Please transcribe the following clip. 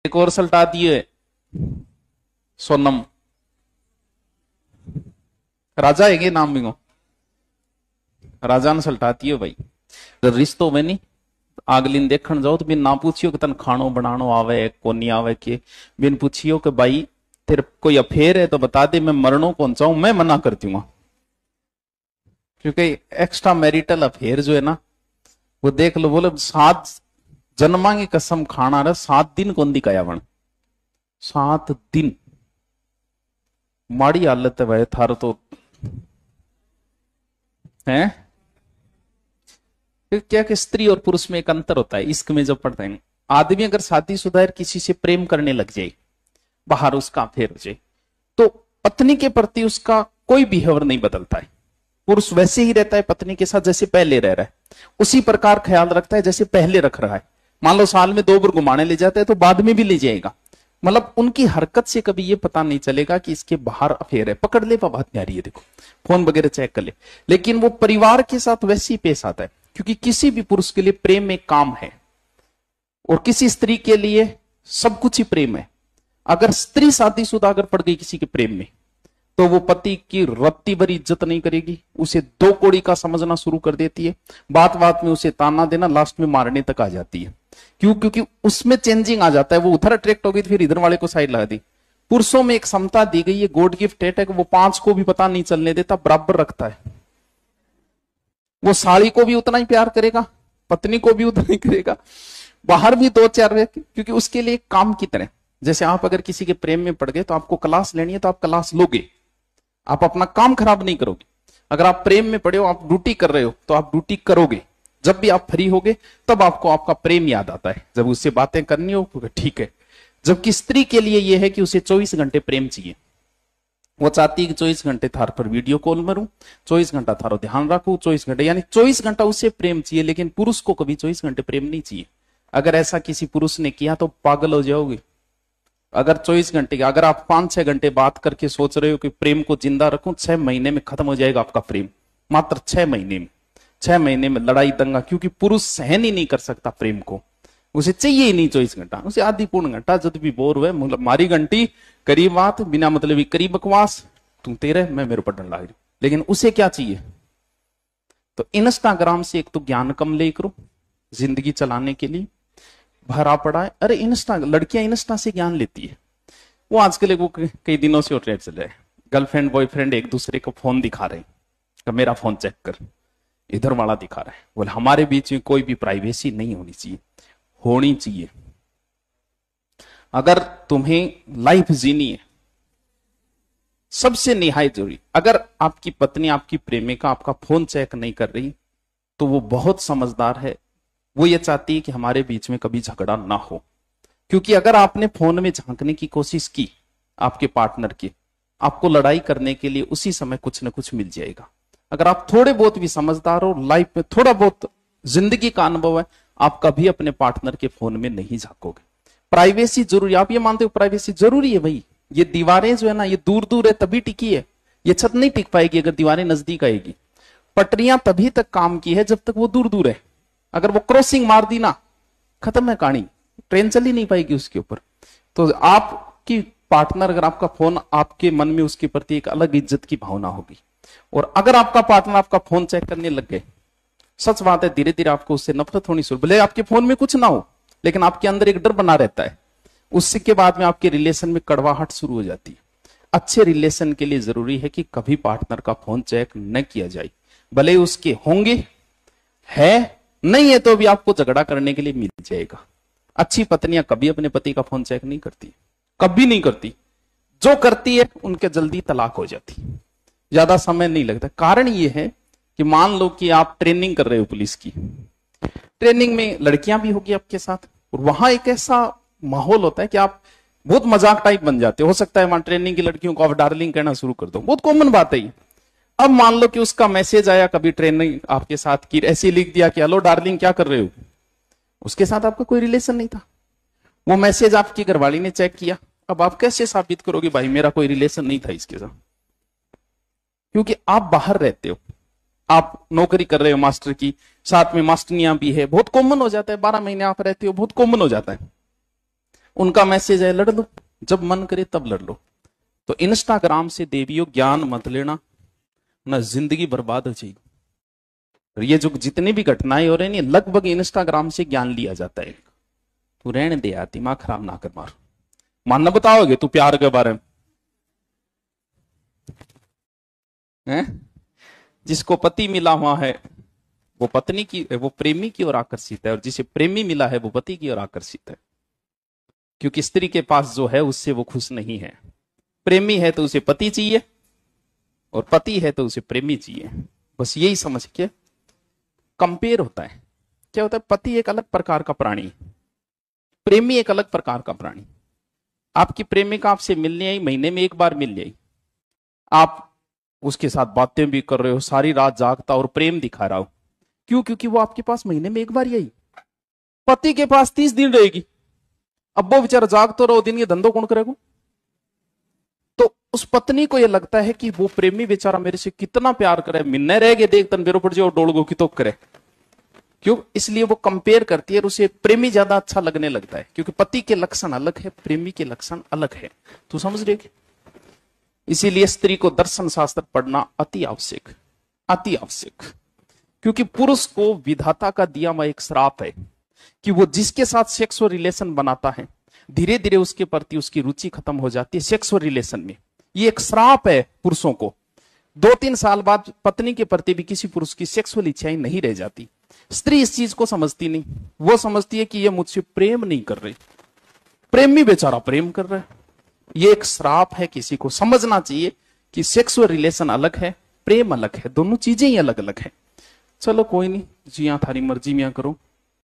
एक और सल्टा दिए सोनम राजा है नाम भी राजा ने सल्टाती है भाई। रिश्तों में नहीं आगलिन देखने जाओ तो बिन ना पूछियो कि तन खानो बनानो आवे कोनी आवे के, बिन पूछियो कि भाई तेरे कोई अफेयर है तो बता दे, मैं मरणों पहुंचाऊं, मैं मना कर दूंगा। क्योंकि एक्स्ट्रा मैरिटल अफेयर जो है ना वो देख लो, बोले 7 जन्मा की कसम खाना रहा 7 दिन कौन दिखाया वन, 7 दिन माड़ी हालत है भाई थार तो है। क्या कि स्त्री और पुरुष में एक अंतर होता है इश्क में जब पढ़ते हैं। आदमी अगर शादीशुदा किसी से प्रेम करने लग जाए, बाहर उसका अफेयर हो जाए, तो पत्नी के प्रति उसका कोई बिहेवियर नहीं बदलता है। पुरुष वैसे ही रहता है पत्नी के साथ जैसे पहले रह रहा है, उसी प्रकार ख्याल रखता है जैसे पहले रख रहा है। मान लो साल में 2 बार घुमाने ले जाते हैं तो बाद में भी ले जाएगा। मतलब उनकी हरकत से कभी ये पता नहीं चलेगा कि इसके बाहर अफेयर है। पकड़ ले बात प्यारी है, देखो फोन वगैरह चेक कर ले, लेकिन वो परिवार के साथ वैसे ही पेश आता है। क्योंकि किसी भी पुरुष के लिए प्रेम एक काम है और किसी स्त्री के लिए सब कुछ ही प्रेम है। अगर स्त्री शादीशुदा अगर पड़ गई किसी के प्रेम में तो वो पति की रत्ती भर इज्जत नहीं करेगी, उसे 2 कौड़ी का समझना शुरू कर देती है, बात बात में उसे ताना देना, लास्ट में मारने तक आ जाती है। क्यों? क्योंकि उसमें चेंजिंग आ जाता है। वो उधर अट्रैक्ट हो गई फिर इधर वाले को साइड लगा दी। पुरुषों में एक क्षमता दी गई है, गॉड गिफ्ट है कि वो 5 को भी पता नहीं चलने देता, बराबर रखता है। वो साड़ी को भी उतना ही प्यार करेगा, पत्नी को भी उतना ही करेगा, बाहर भी 2-4 व्यक्ति, क्योंकि उसके लिए काम की तरह। जैसे आप अगर किसी के प्रेम में पड़ गए तो आपको क्लास लेनी है तो आप क्लास लोगे, आप अपना काम खराब नहीं करोगे। अगर आप प्रेम में पड़े हो, आप ड्यूटी कर रहे हो तो आप ड्यूटी करोगे। जब भी आप फ्री होगे तब आपको आपका प्रेम याद आता है, जब उससे बातें करनी हो ठीक है। जबकि स्त्री के लिए यह है कि उसे 24 घंटे प्रेम चाहिए। वो चाहती है कि 24 घंटे थार पर वीडियो कॉल मरूं, 24 घंटा थारो ध्यान रखूं, 24 घंटे, यानी 24 घंटा उसे प्रेम चाहिए। लेकिन पुरुष को कभी 24 घंटे प्रेम नहीं चाहिए। अगर ऐसा किसी पुरुष ने किया तो पागल हो जाओगे। अगर 24 घंटे, अगर आप 5-6 घंटे बात करके सोच रहे हो कि प्रेम को जिंदा रखूं, 6 महीने में खत्म हो जाएगा आपका प्रेम। मात्र 6 महीने में, 6 महीने में लड़ाई दंगा। क्योंकि पुरुष सहन ही नहीं कर सकता प्रेम को, उसे चाहिए ही नहीं 24 घंटा, उसे आधी पूर्ण घंटा जब भी बोर हुए मारी घंटी करीब बात बिना मतलब करीब बकवास, तू तेरे मैं मेरे ऊपर डंडा गिरी। लेकिन उसे क्या चाहिए? तो इंस्टाग्राम से एक तो ज्ञान कम ले करो जिंदगी चलाने के लिए भरा पड़ा है। अरे इंस्टा, लड़कियां इंस्टा से ज्ञान लेती है। वो आजकल वो कई दिनों से ट्रेंड चल रहा है, गर्लफ्रेंड बॉयफ्रेंड एक दूसरे को फोन दिखा रहे हैं, मेरा फोन चेक कर, इधर वाला दिखा रहा है। बोले हमारे बीच में कोई भी प्राइवेसी नहीं होनी चाहिए, होनी चाहिए। अगर तुम्हें लाइफ जीनी है, सबसे निहायत जरूरी, अगर आपकी पत्नी आपकी प्रेमिका आपका फोन चेक नहीं कर रही तो वो बहुत समझदार है। वो ये चाहती है कि हमारे बीच में कभी झगड़ा ना हो। क्योंकि अगर आपने फोन में झांकने की कोशिश की आपके पार्टनर की, आपको लड़ाई करने के लिए उसी समय कुछ ना कुछ मिल जाएगा। अगर आप थोड़े बहुत भी समझदार हो, लाइफ में थोड़ा बहुत जिंदगी का अनुभव है, आप कभी अपने पार्टनर के फोन में नहीं झांकोगे। प्राइवेसी जरूरी, आप ये मानते हो प्राइवेसी जरूरी है भाई? ये दीवारें जो है ना, ये दूर दूर है तभी टिकी है। ये छत नहीं टिक पाएगी अगर दीवारें नजदीक आएगी। पटरियां तभी तक काम की है जब तक वो दूर दूर है। अगर वो क्रॉसिंग मार दी ना, खत्म है कहानी, ट्रेन चल ही नहीं पाएगी उसके ऊपर। तो आपकी पार्टनर, अगर आपका फोन, आपके मन में उसके प्रति एक अलग इज्जत की भावना होगी। और अगर आपका पार्टनर आपका फोन चेक करने लग गए, सच बात है धीरे धीरे आपको उससे नफरत होनी शुरू। भले आपके फोन में कुछ ना हो लेकिन आपके अंदर एक डर बना रहता है। उससे के बाद में आपके रिलेशन में कड़वाहट शुरू हो जाती है। अच्छे रिलेशन के लिए जरूरी है कि कभी पार्टनर का फोन चेक न किया जाए। भले उसके होंगे, है नहीं है तो भी आपको झगड़ा करने के लिए मिल जाएगा। अच्छी पत्नियां कभी अपने पति का फोन चेक नहीं करती, कभी नहीं करती। जो करती है उनके जल्दी तलाक हो जाती, ज्यादा समय नहीं लगता। कारण ये है कि मान लो कि आप ट्रेनिंग कर रहे हो पुलिस की, ट्रेनिंग में लड़कियां भी होगी आपके साथ, और वहां एक ऐसा माहौल होता है कि आप बहुत मजाक टाइप बन जाते हो सकता है वहां ट्रेनिंग की लड़कियों को आप डार्लिंग कहना शुरू कर दो, बहुत कॉमन बात है। अब मान लो कि उसका मैसेज आया, कभी ट्रेनिंग आपके साथ की, ऐसे लिख दिया कि हेलो डार्लिंग क्या कर रहे हो। उसके साथ आपका कोई रिलेशन नहीं था, वो मैसेज आपकी घरवाली ने चेक किया। अब आप कैसे साबित करोगे भाई मेरा कोई रिलेशन नहीं था इसके साथ? क्योंकि आप बाहर रहते हो, आप नौकरी कर रहे हो मास्टर की, साथ में मास्टरनियां भी है, बहुत कॉमन हो जाता है। 12 महीने आप रहते हो, बहुत कॉमन हो जाता है। उनका मैसेज है लड़ लो, जब मन करे तब लड़ लो। तो इंस्टाग्राम से देवियों ज्ञान मत लेना, ना जिंदगी बर्बाद हो जाएगी। और ये जो जितनी भी घटनाएं हो रही है लगभग इंस्टाग्राम से ज्ञान लिया जाता है। तू रहने दे यार, दिमाग खराब ना कर मार। मानना बताओगे तू प्यार के बारे में हैं? जिसको पति मिला हुआ है वो पत्नी की, वो प्रेमी की ओर आकर्षित है, और जिसे प्रेमी मिला है वो पति की ओर आकर्षित है। क्योंकि स्त्री के पास जो है उससे वो खुश नहीं है। प्रेमी है तो उसे पति चाहिए, और पति है तो उसे प्रेमी चाहिए। बस यही समझ के कंपेयर होता है। क्या होता है, पति एक अलग प्रकार का प्राणी, प्रेमी एक अलग प्रकार का प्राणी। आपकी प्रेमिका आपसे मिलने आई, महीने में एक बार मिल आई, आप उसके साथ बातें भी कर रहे हो, सारी रात जागता और प्रेम दिखा रहा हो। क्यों? क्योंकि वो आपके पास महीने में एक बार ही आई। पति के पास 30 दिन रहेगी, अब वो बेचारा जाग तो रहो दिन, ये धंधो कौन करेगा? तो उस पत्नी को ये लगता है कि वो प्रेमी बेचारा मेरे से कितना प्यार करे, मिलने रहेगे देख तन बेरो पड़ जाओ डोलगो की तो करे। क्यों? इसलिए वो कंपेयर करती है और उसे प्रेमी ज्यादा अच्छा लगने लगता है, क्योंकि पति के लक्षण अलग है, प्रेमी के लक्षण अलग है। तू समझ रहे? इसीलिए स्त्री को दर्शन शास्त्र पढ़ना अति आवश्यक, अति आवश्यक। क्योंकि पुरुष को विधाता का दिया हुआ एक श्राप है कि वो जिसके साथ सेक्सुअल रिलेशन बनाता है धीरे धीरे उसके प्रति उसकी रुचि खत्म हो जाती है सेक्सुअल रिलेशन में। ये एक श्राप है पुरुषों को। 2-3 साल बाद पत्नी के प्रति भी किसी पुरुष की सेक्सुअल इच्छाएं नहीं रह जाती। स्त्री इस चीज को समझती नहीं, वो समझती है कि ये मुझसे प्रेम नहीं कर रहे, प्रेमी बेचारा प्रेम कर रहा है। ये एक श्राप है। किसी को समझना चाहिए कि सेक्सुअल रिलेशन अलग है, प्रेम अलग है, दोनों चीजें ही अलग अलग है। चलो कोई नहीं, जिया थारी मर्जी में करो।